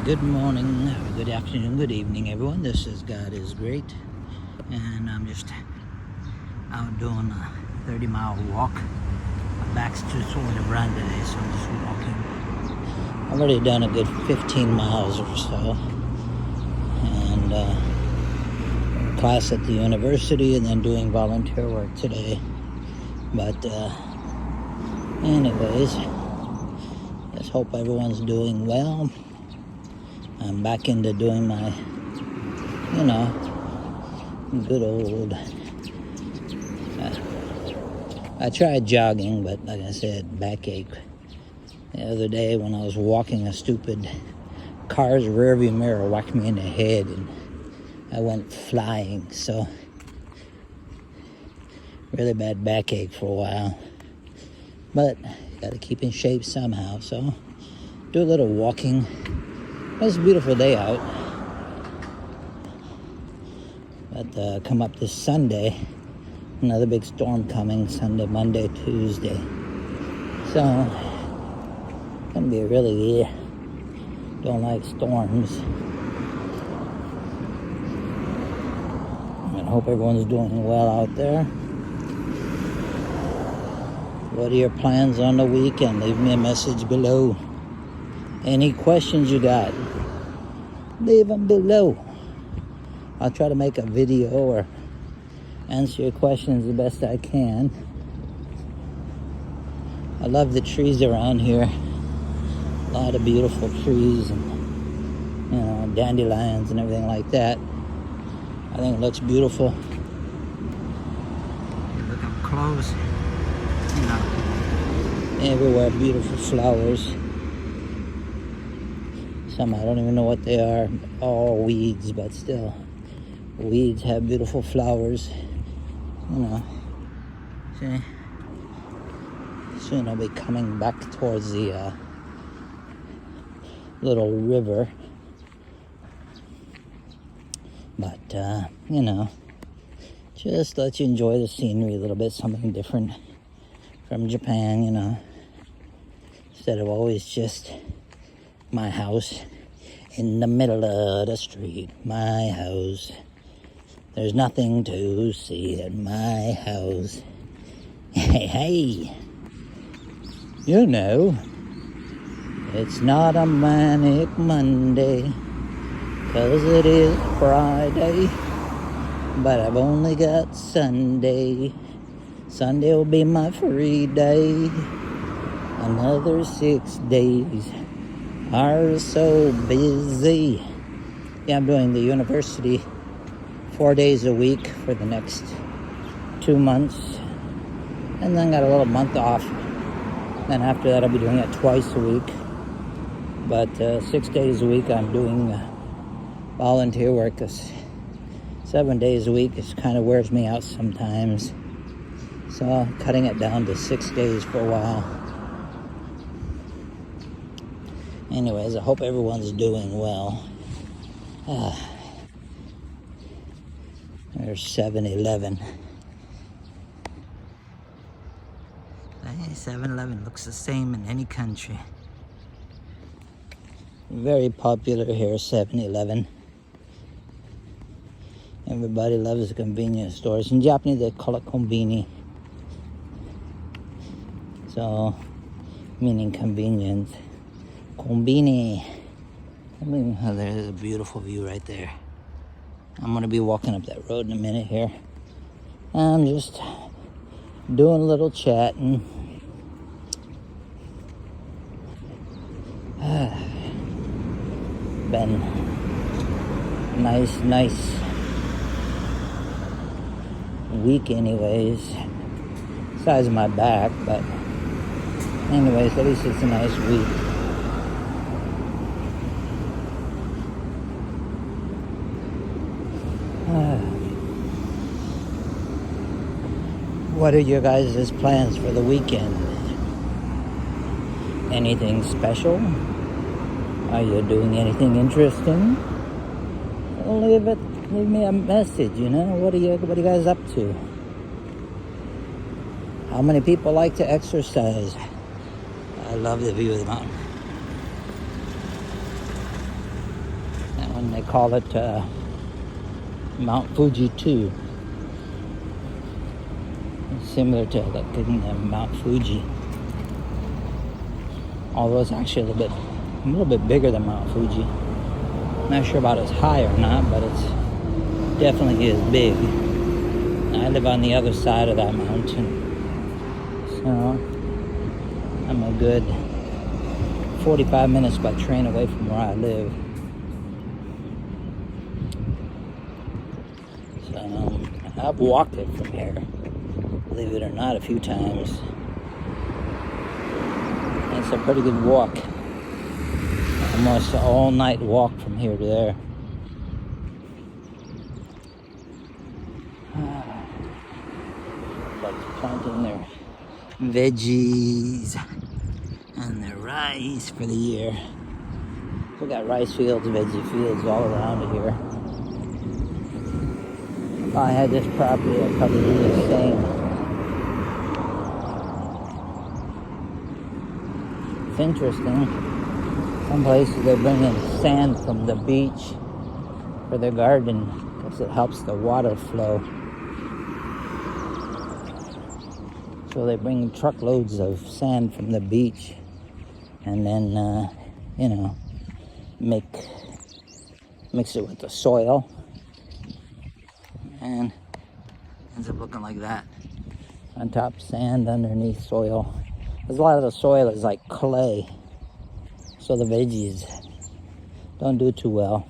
Good morning, good afternoon, good evening, everyone. This is God is Great, and I'm just out doing a 30-mile walk. My back's too sore to run today, so I'm just walking. I've already done a good 15 miles or so, and class at the university, and then doing volunteer work today. But anyways, just hope everyone's doing well. I'm back into doing my, good old, I tried jogging, but like I said, backache. The other day when I was walking, a stupid car's rearview mirror whacked me in the head and I went flying. So, really bad backache for a while. But, gotta keep in shape somehow, so do a little walking. It's a beautiful day out. But come up this Sunday, another big storm coming Sunday, Monday, Tuesday. So, gonna be really, don't like storms. I hope everyone's doing well out there. What are your plans on the weekend? Leave me a message below. Any questions you got, leave them below. I'll try to make a video or answer your questions the best I can. I love the trees around here. A lot of beautiful trees and dandelions and everything like that. I think it looks beautiful. Look up close. Everywhere beautiful flowers. Some I don't even know what they are. All weeds, but still. Weeds have beautiful flowers. See? Soon I'll be coming back towards the little river. But, just let you enjoy the scenery a little bit. Something different from Japan, Instead of always just my house in the middle of the street. My house. There's nothing to see at my house. Hey. It's not a manic Monday, 'cause it is Friday. But I've only got Sunday. Sunday will be my free day. Another 6 days are so busy. Yeah, I'm doing the university 4 days a week for the next 2 months. And then got a little month off. Then after that I'll be doing it twice a week. But 6 days a week I'm doing volunteer work. 7 days a week kind of wears me out sometimes. So cutting it down to 6 days for a while. Anyways, I hope everyone's doing well. There's 7-Eleven. Hey, 7-Eleven looks the same in any country. Very popular here, 7-Eleven. Everybody loves the convenience stores. In Japanese, they call it konbini. So, meaning convenience. Konbini. There's a beautiful view right there. I'm going to be walking up that road in a minute here. I'm just doing a little chatting. Been nice week anyways. Size of my back, but anyways, at least it's a nice week. What are your guys' plans for the weekend? Anything special? Are you doing anything interesting? Leave me a message, What are you guys up to? How many people like to exercise? I love the view of the mountain. And they call it Mount Fuji 2. It's similar to Mount Fuji. Although it's actually a little bit bigger than Mount Fuji. Not sure about as high or not, but it's definitely is big. I live on the other side of that mountain. So I'm a good 45 minutes by train away from where I live. So I've walked it from here, believe it or not, a few times. It's a pretty good walk. Almost an all-night walk from here to there. Everybody's planting their veggies and their rice for the year. We got rice fields, veggie fields all around here. I had this property, I'd probably do the same. It's interesting. Some places they bring in sand from the beach for their garden because it helps the water flow. So they bring truckloads of sand from the beach and then, mix it with the soil and ends up looking like that. On top sand, underneath soil. Because a lot of the soil is like clay. So the veggies don't do too well.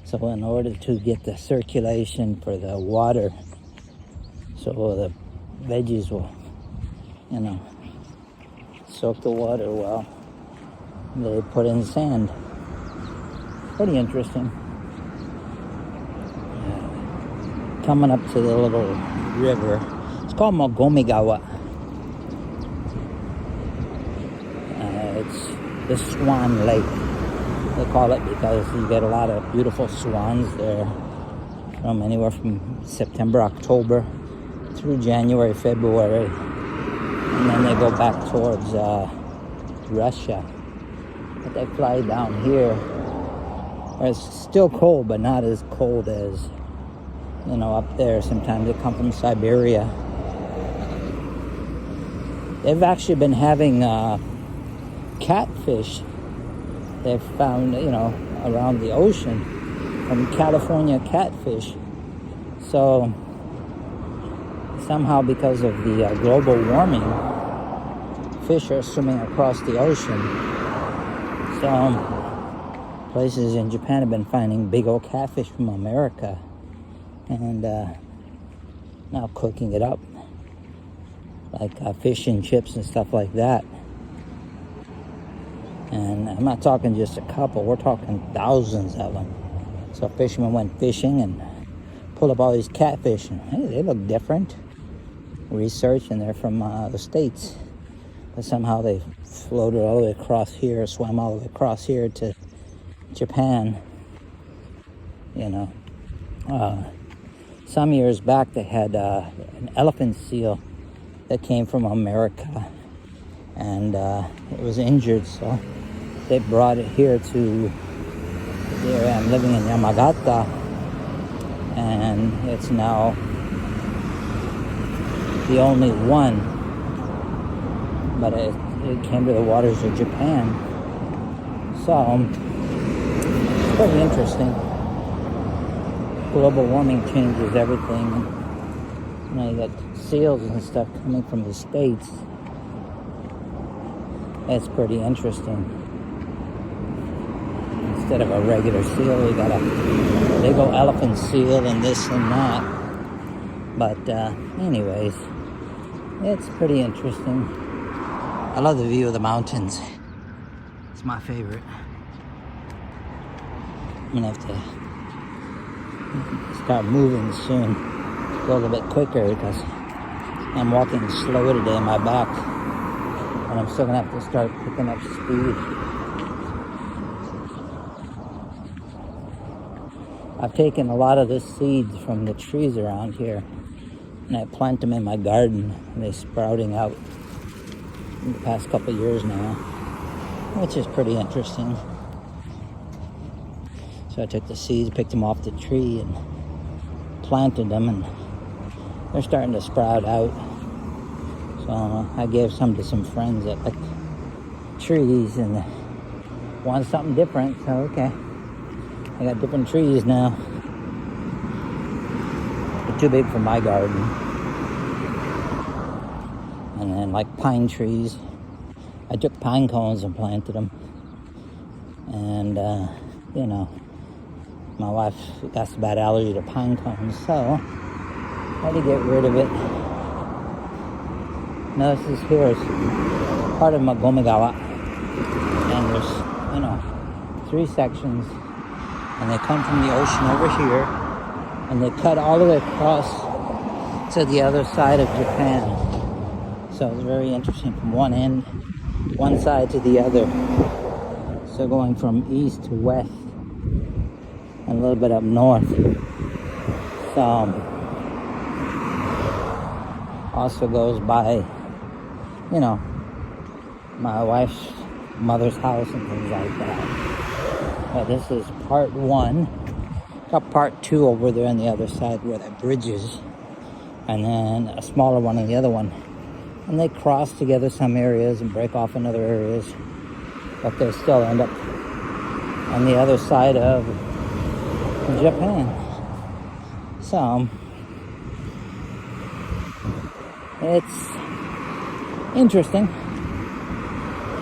So in order to get the circulation for the water, so the veggies will, soak the water well, they put in sand. Pretty interesting. Coming up to the little river. It's called Mogomigawa. It's the Swan Lake, they call it, because you get a lot of beautiful swans there from anywhere from September, October through January, February, and then they go back towards Russia. But they fly down here where it's still cold, but not as cold as up there. Sometimes they come from Siberia. They've actually been having catfish they've found, around the ocean from California catfish. So somehow because of the global warming, fish are swimming across the ocean. So places in Japan have been finding big old catfish from America and now cooking it up like fish and chips and stuff like that. And I'm not talking just a couple, we're talking thousands of them. So fishermen went fishing and pulled up all these catfish, and hey, they look different. Research, and they're from the States. But somehow they floated all the way across here, swam all the way across here to Japan. Some years back they had an elephant seal that came from America, and it was injured, so they brought it here to the area I'm living in, Yamagata, and it's now the only one, but it came to the waters of Japan. So it's pretty interesting. Global warming changes everything. You got seals and stuff coming from the States. That's pretty interesting. Instead of a regular seal, we got a big old elephant seal and this and that. But anyways, it's pretty interesting. I love the view of the mountains. It's my favorite. I'm gonna have to start moving soon. Go a little bit quicker because I'm walking slow today in my back. And I'm still gonna have to start picking up speed. I've taken a lot of the seeds from the trees around here and I plant them in my garden, and they're sprouting out in the past couple of years now, which is pretty interesting. So I took the seeds, picked them off the tree, and planted them, and they're starting to sprout out. So I gave some to some friends that like trees and they wanted something different. So okay, I got different trees now. They're too big for my garden. And then like pine trees, I took pine cones and planted them. And you know, my wife got a bad allergy to pine cones, so I had to get rid of it. Now this is here is part of Magomigawa, and there's, you know, 3 sections, and they come from the ocean over here, and they cut all the way across to the other side of Japan. So it's very interesting from one side to the other. So going from east to west, and a little bit up north. So also goes by, you know, my wife's mother's house and things like that. But this is part 1. Got part 2 over there on the other side where that bridge is, and then a smaller one on the other one. And they cross together some areas and break off in other areas, but they still end up on the other side of Japan. So it's interesting.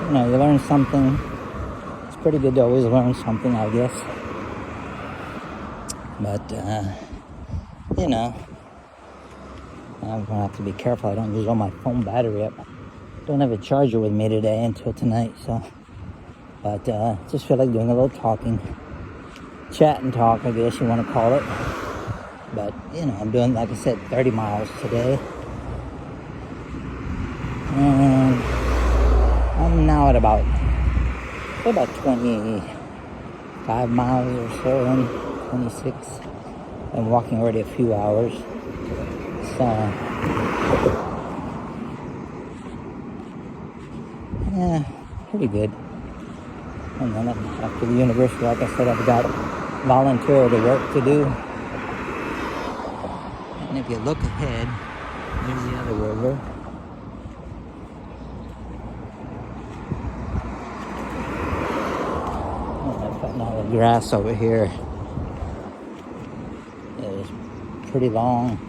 You know, you learn something. It's pretty good to always learn something, I guess. But you know, I'm gonna have to be careful I don't use all my phone battery up. Don't have a charger with me today until tonight, so. But just feel like doing a little talking. Chat and talk, I guess you want to call it. But, you know, I'm doing, like I said, 30 miles today. And I'm now at about 25 miles or so, and 26. I'm walking already a few hours. So, yeah, pretty good. And then after the university, like I said, I've got volunteer to work to do. And if you look ahead, there's the other river. And I've got all the grass over here. It's pretty long,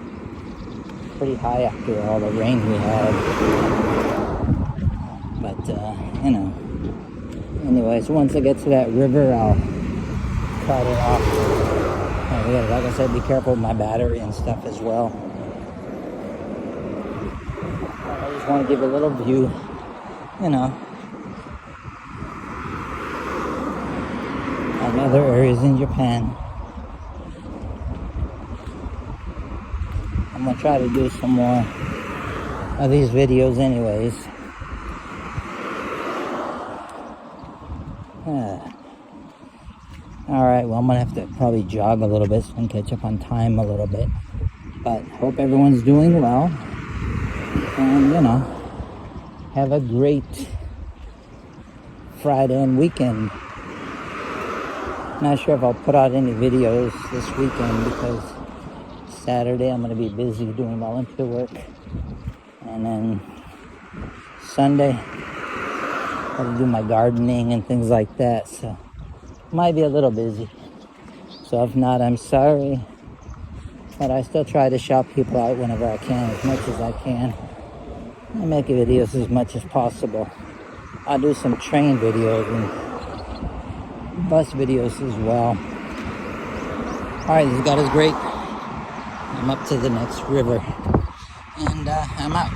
pretty high after all the rain we had. But, you know. Anyways, once I get to that river, I'll cut it off. And yeah, like I said, be careful with my battery and stuff as well. I just want to give a little view, you know, of other areas in Japan. I'm going to try to do some more of these videos anyways. Alright, well, I'm going to have to probably jog a little bit so I can catch up on time a little bit. But hope everyone's doing well. And, you know, have a great Friday and weekend. Not sure if I'll put out any videos this weekend because Saturday I'm going to be busy doing volunteer work. And then Sunday I'll do my gardening and things like that. So might be a little busy. So if not, I'm sorry. But I still try to shout people out whenever I can, as much as I can. I make videos as much as possible. I'll do some train videos and bus videos as well. Alright, this God is great. I'm up to the next river. And I'm out.